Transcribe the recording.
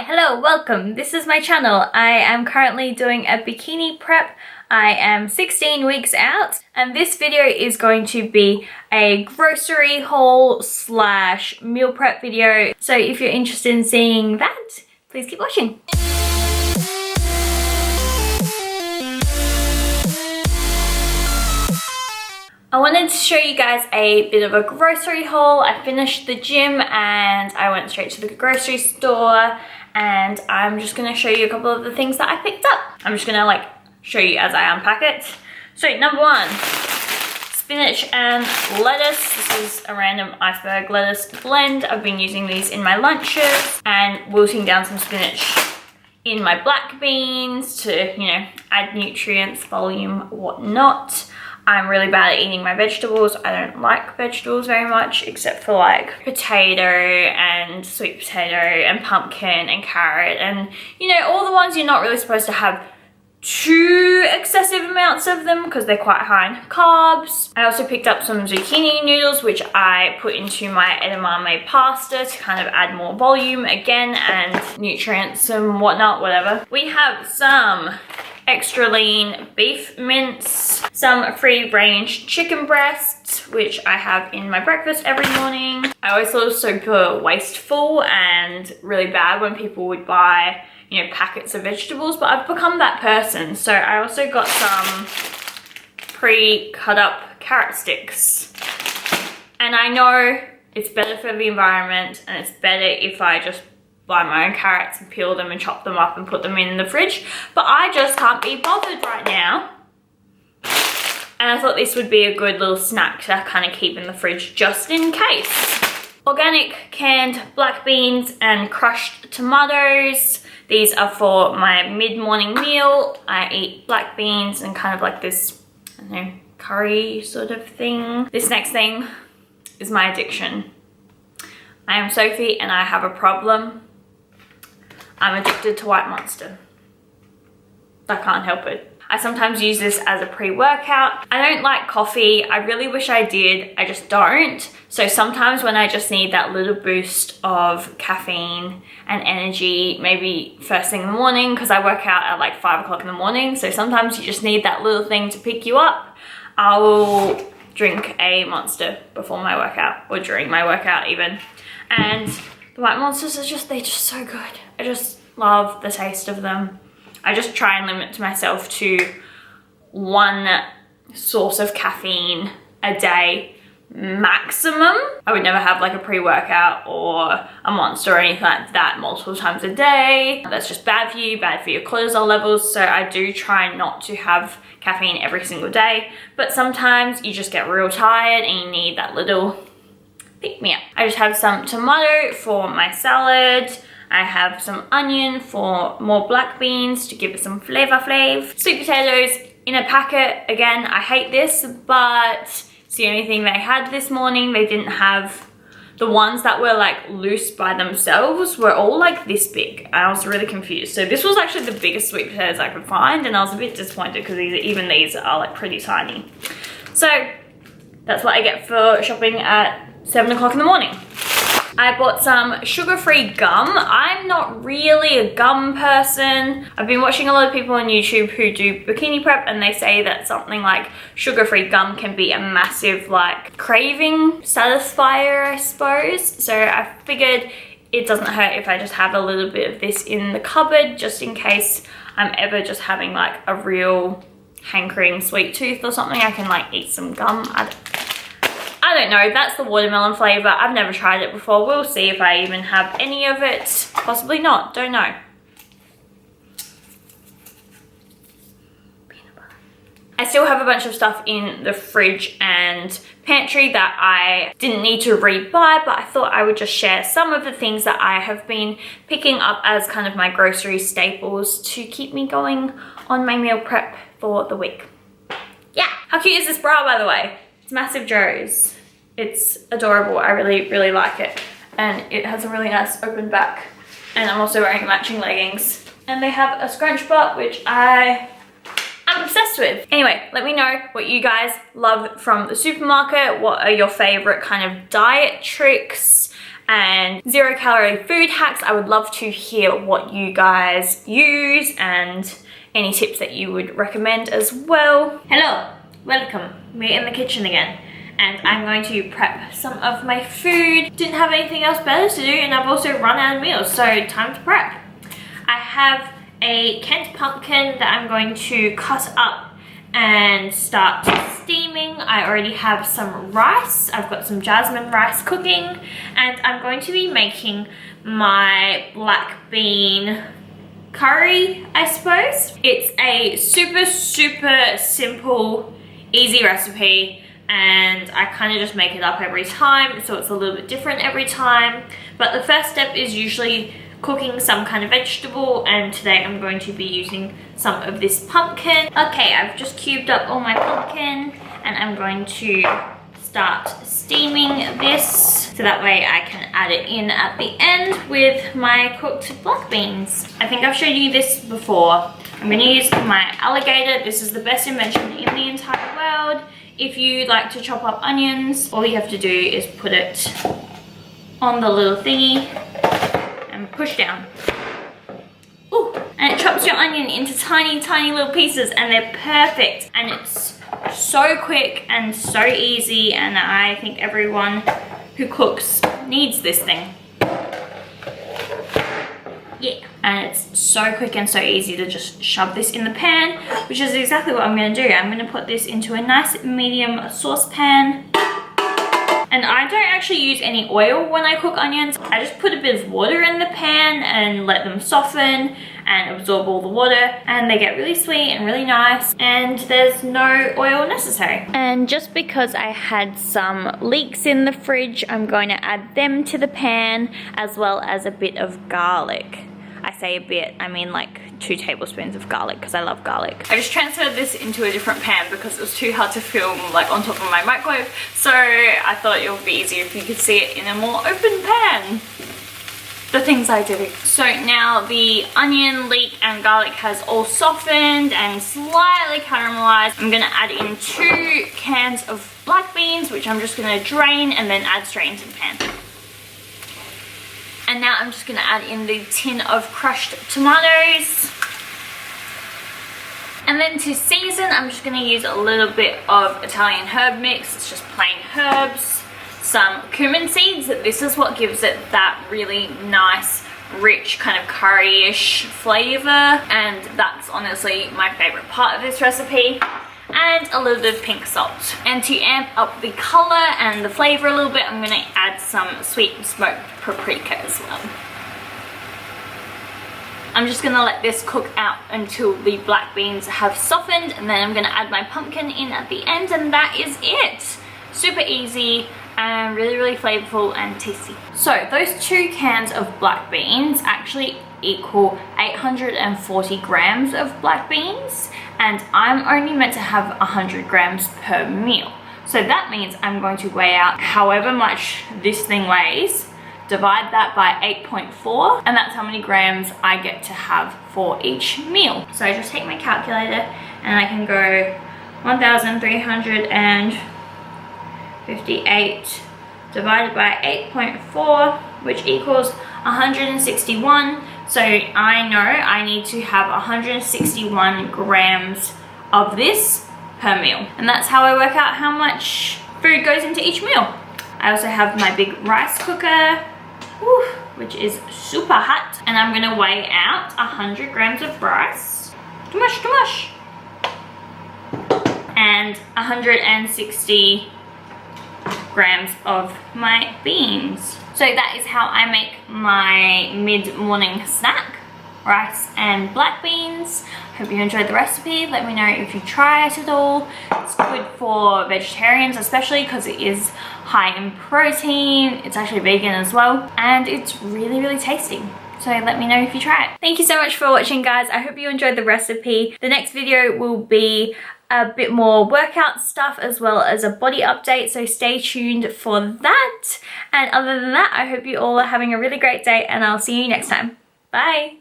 Hi, hello, welcome. This is my channel. I am currently doing a bikini prep. I am 16 weeks out and this video is going to be a grocery haul / meal prep video. So if you're interested in seeing that, please keep watching. I wanted to show you guys a bit of a grocery haul. I finished the gym and I went straight to the grocery store, and I'm just gonna show you a couple of the things that I picked up. I'm just gonna show you as I unpack it. So number one, spinach and lettuce. This is a random iceberg lettuce blend. I've been using these in my lunches and wilting down some spinach in my black beans to, add nutrients, volume, whatnot. I'm really bad at eating my vegetables. I don't like vegetables very much, except for potato and sweet potato and pumpkin and carrot and, all the ones you're not really supposed to have too excessive amounts of them because they're quite high in carbs. I also picked up some zucchini noodles, which I put into my edamame pasta to kind of add more volume again and nutrients and whatnot, whatever. We have some extra lean beef mince, some free range chicken breasts, which I have in my breakfast every morning. I always thought it was super wasteful and really bad when people would buy, packets of vegetables, but I've become that person. So I also got some pre-cut up carrot sticks. And I know it's better for the environment and it's better if I just buy my own carrots and peel them and chop them up and put them in the fridge, but I just can't be bothered right now. And I thought this would be a good little snack to kind of keep in the fridge just in case. Organic canned black beans and crushed tomatoes. These are for my mid-morning meal. I eat black beans and kind of like this, I don't know, curry sort of thing. This next thing is my addiction. I am Sophie and I have a problem. I'm addicted to White Monster. I can't help it. I sometimes use this as a pre-workout. I don't like coffee. I really wish I did. I just don't. So sometimes when I just need that little boost of caffeine and energy, maybe first thing in the morning, because I work out at 5 o'clock in the morning. So sometimes you just need that little thing to pick you up. I will drink a Monster before my workout or during my workout even. And the White Monsters are they're just so good. I just love the taste of them. I just try and limit to myself to one source of caffeine a day maximum. I would never have a pre-workout or a Monster or anything like that multiple times a day. That's just bad for you, bad for your cortisol levels. So I do try not to have caffeine every single day, but sometimes you just get real tired and you need that little pick me up. I just have some tomato for my salad. I have some onion for more black beans to give it some flavor. Sweet potatoes in a packet. Again, I hate this, but it's the only thing they had this morning. They didn't have the ones that were loose by themselves were all this big. I was really confused. So this was actually the biggest sweet potatoes I could find, and I was a bit disappointed because even these are pretty tiny. So that's what I get for shopping at 7 o'clock in the morning. I bought some sugar-free gum. I'm not really a gum person. I've been watching a lot of people on YouTube who do bikini prep and they say that something like sugar-free gum can be a massive craving satisfier, I suppose. So I figured it doesn't hurt if I just have a little bit of this in the cupboard just in case I'm ever just having a real hankering sweet tooth or something. I can eat some gum. I don't know, that's the watermelon flavor. I've never tried it before. We'll see if I even have any of it. Possibly not, don't know. Peanut butter. I still have a bunch of stuff in the fridge and pantry that I didn't need to rebuy, but I thought I would just share some of the things that I have been picking up as kind of my grocery staples to keep me going on my meal prep for the week. Yeah, how cute is this bra, by the way? It's Massive Joe's. It's adorable. I really, really like it. And it has a really nice open back. And I'm also wearing matching leggings. And they have a scrunch butt, which I'm obsessed with. Anyway, let me know what you guys love from the supermarket. What are your favorite kind of diet tricks? and 0-calorie food hacks. I would love to hear what you guys use and any tips that you would recommend as well. Hello, welcome. We're in the kitchen again. And I'm going to prep some of my food. Didn't have anything else better to do, and I've also run out of meals, so time to prep. I have a Kent pumpkin that I'm going to cut up and start steaming. I already have some rice. I've got some jasmine rice cooking, and I'm going to be making my black bean curry, I suppose. It's a super simple, easy recipe. And I kind of just make it up every time, so it's a little bit different every time. But the first step is usually cooking some kind of vegetable, and today I'm going to be using some of this pumpkin. Okay, I've just cubed up all my pumpkin, and I'm going to start steaming this, so that way I can add it in at the end with my cooked black beans. I think I've showed you this before. I'm going to use my alligator. This is the best invention in the entire world. If you like to chop up onions, all you have to do is put it on the little thingy and push down. Ooh, and it chops your onion into tiny little pieces, and they're perfect. And it's so quick and so easy, and I think everyone who cooks needs this thing. Yeah, and it's so quick and so easy to just shove this in the pan, which is exactly what I'm going to do. I'm going to put this into a nice medium saucepan. And I don't actually use any oil when I cook onions. I just put a bit of water in the pan and let them soften and absorb all the water, and they get really sweet and really nice, and there's no oil necessary. And just because I had some leeks in the fridge, I'm going to add them to the pan, as well as a bit of garlic. I say a bit, I mean like 2 tablespoons of garlic, because I love garlic. I just transferred this into a different pan because it was too hard to film like on top of my microwave, so I thought it would be easier if you could see it in a more open pan. The things I do. So now the onion, leek and garlic has all softened and slightly caramelized. I'm going to add in 2 cans of black beans, which I'm just going to drain and then add straight into the pan. And now I'm just going to add in the tin of crushed tomatoes. And then to season, I'm just going to use a little bit of Italian herb mix. It's just plain herbs. Some cumin seeds. This is what gives it that really nice, rich kind of curry-ish flavor, and that's honestly my favorite part of this recipe. And a little bit of pink salt. And to amp up the color and the flavor a little bit, I'm going to add some sweet smoked paprika as well. I'm just going to let this cook out until the black beans have softened, and then I'm going to add my pumpkin in at the end, and that is it. Super easy and really flavorful and tasty. So those 2 cans of black beans actually equal 840 grams of black beans, and I'm only meant to have 100 grams per meal. So that means I'm going to weigh out however much this thing weighs, divide that by 8.4, and that's how many grams I get to have for each meal. So I just take my calculator and I can go 1,358 divided by 8.4, which equals 161. So I know I need to have 161 grams of this per meal. And that's how I work out how much food goes into each meal. I also have my big rice cooker, which is super hot. And I'm gonna weigh out 100 grams of rice. Too much. And 160 grams of my beans. So that is how I make my mid-morning snack, rice and black beans. Hope you enjoyed the recipe. Let me know if you try it at all. It's good for vegetarians especially because it is high in protein. It's actually vegan as well, and it's really tasty. So let me know if you try it. Thank you so much for watching, guys. I hope you enjoyed the recipe. The next video will be a bit more workout stuff as well as a body update, so stay tuned for that. And other than that, I hope you all are having a really great day, and I'll see you next time. Bye.